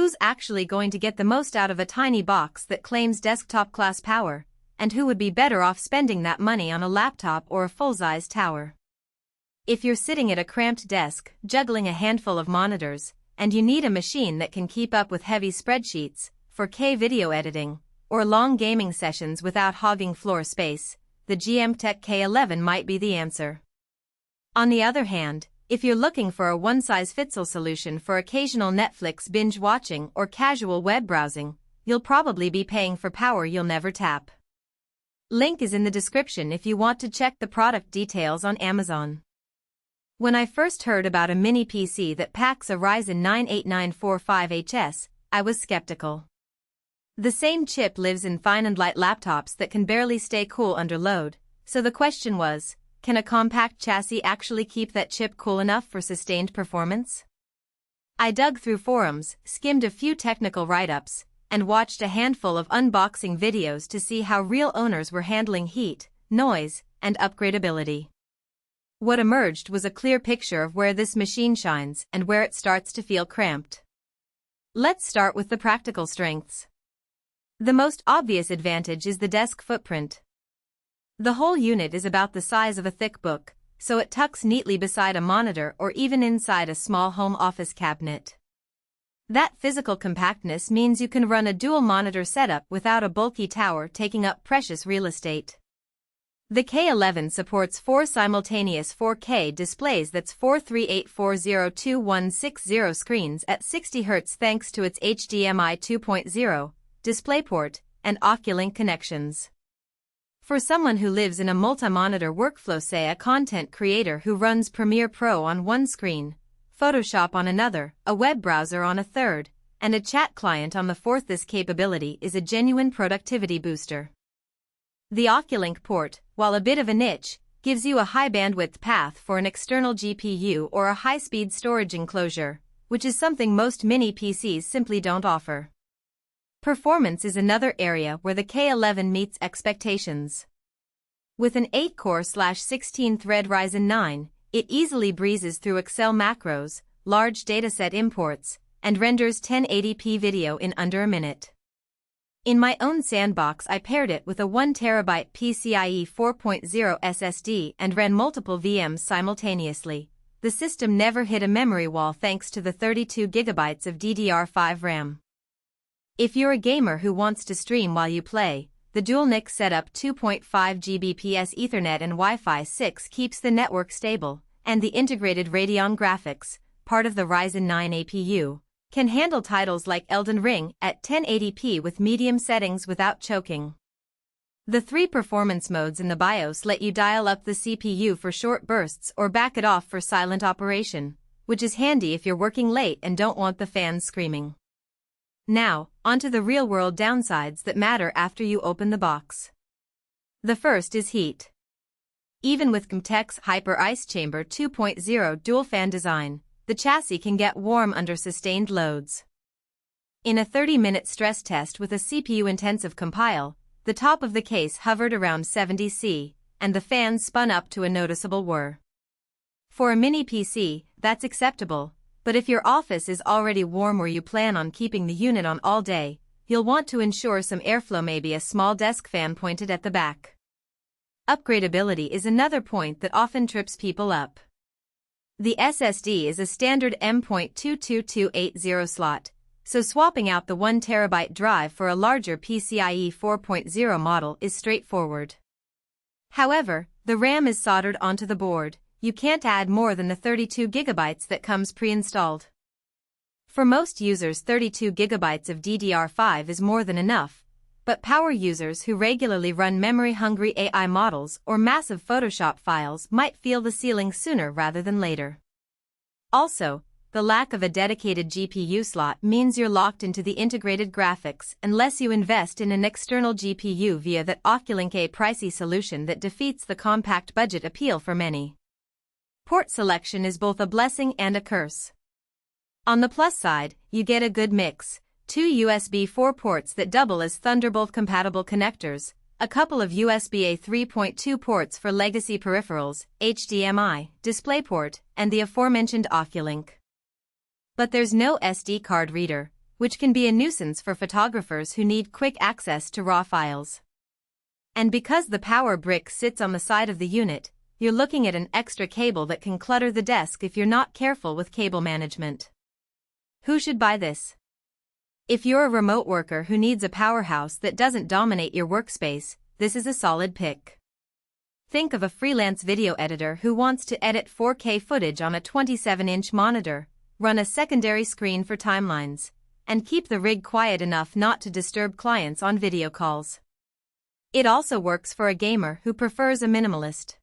who's actually going to get the most out of a tiny box that claims desktop-class power, and who would be better off spending that money on a laptop or a full-size tower. If you're sitting at a cramped desk, juggling a handful of monitors, and you need a machine that can keep up with heavy spreadsheets, 4K video editing, or long gaming sessions without hogging floor space, the GMKtec K11 might be the answer. On the other hand, if you're looking for a one-size-fits-all solution for occasional Netflix binge-watching or casual web browsing, you'll probably be paying for power you'll never tap. Link is in the description if you want to check the product details on Amazon. When I first heard about a mini PC that packs a Ryzen 9 8945HS, I was skeptical. The same chip lives in fine and light laptops that can barely stay cool under load, so the question was, can a compact chassis actually keep that chip cool enough for sustained performance? I dug through forums, skimmed a few technical write-ups, and watched a handful of unboxing videos to see how real owners were handling heat, noise, and upgradability. What emerged was a clear picture of where this machine shines and where it starts to feel cramped. Let's start with the practical strengths. The most obvious advantage is the desk footprint. The whole unit is about the size of a thick book, so it tucks neatly beside a monitor or even inside a small home office cabinet. That physical compactness means you can run a dual monitor setup without a bulky tower taking up precious real estate. The K11 supports 4 simultaneous 4K displays, that's 438402160 screens at 60 Hz thanks to its HDMI 2.0, DisplayPort, and Oculink connections. For someone who lives in a multi-monitor workflow, say a content creator who runs Premiere Pro on one screen, Photoshop on another, a web browser on a third, and a chat client on the fourth, this capability is a genuine productivity booster. The Oculink port, while a bit of a niche, gives you a high bandwidth path for an external GPU or a high-speed storage enclosure, which is something most mini PCs simply don't offer. Performance is another area where the K11 meets expectations. With an 8-core/16-thread Ryzen 9, it easily breezes through Excel macros, large dataset imports, and renders 1080p video in under a minute. In my own sandbox, I paired it with a 1TB PCIe 4.0 SSD and ran multiple VMs simultaneously. The system never hit a memory wall thanks to the 32GB of DDR5 RAM. If you're a gamer who wants to stream while you play, the dual NIC setup 2.5 Gbps Ethernet and Wi-Fi 6 keeps the network stable, and the integrated Radeon graphics, part of the Ryzen 9 APU, can handle titles like Elden Ring at 1080p with medium settings without choking. The 3 performance modes in the BIOS let you dial up the CPU for short bursts or back it off for silent operation, which is handy if you're working late and don't want the fans screaming. Now, onto the real-world downsides that matter after you open the box. The first is heat. Even with GMKtec's Hyper Ice Chamber 2.0 dual-fan design, the chassis can get warm under sustained loads. In a 30-minute stress test with a CPU-intensive compile, the top of the case hovered around 70 C, and the fans spun up to a noticeable whir. For a mini PC, that's acceptable. But if your office is already warm or you plan on keeping the unit on all day, you'll want to ensure some airflow, maybe a small desk fan pointed at the back. Upgradability is another point that often trips people up. The SSD is a standard M.22280 slot, so swapping out the 1TB drive for a larger PCIe 4.0 model is straightforward. However, the RAM is soldered onto the board. You can't add more than the 32GB that comes pre-installed. For most users, 32GB of DDR5 is more than enough, but power users who regularly run memory-hungry AI models or massive Photoshop files might feel the ceiling sooner rather than later. Also, the lack of a dedicated GPU slot means you're locked into the integrated graphics unless you invest in an external GPU via that Oculink, a pricey solution that defeats the compact budget appeal for many. Port selection is both a blessing and a curse. On the plus side, you get a good mix: 2 USB 4 ports that double as Thunderbolt-compatible connectors, a couple of USB-A 3.2 ports for legacy peripherals, HDMI, DisplayPort, and the aforementioned Oculink. But there's no SD card reader, which can be a nuisance for photographers who need quick access to raw files. And because the power brick sits on the side of the unit, you're looking at an extra cable that can clutter the desk if you're not careful with cable management. Who should buy this? If you're a remote worker who needs a powerhouse that doesn't dominate your workspace, this is a solid pick. Think of a freelance video editor who wants to edit 4K footage on a 27-inch monitor, run a secondary screen for timelines, and keep the rig quiet enough not to disturb clients on video calls. It also works for a gamer who prefers a minimalist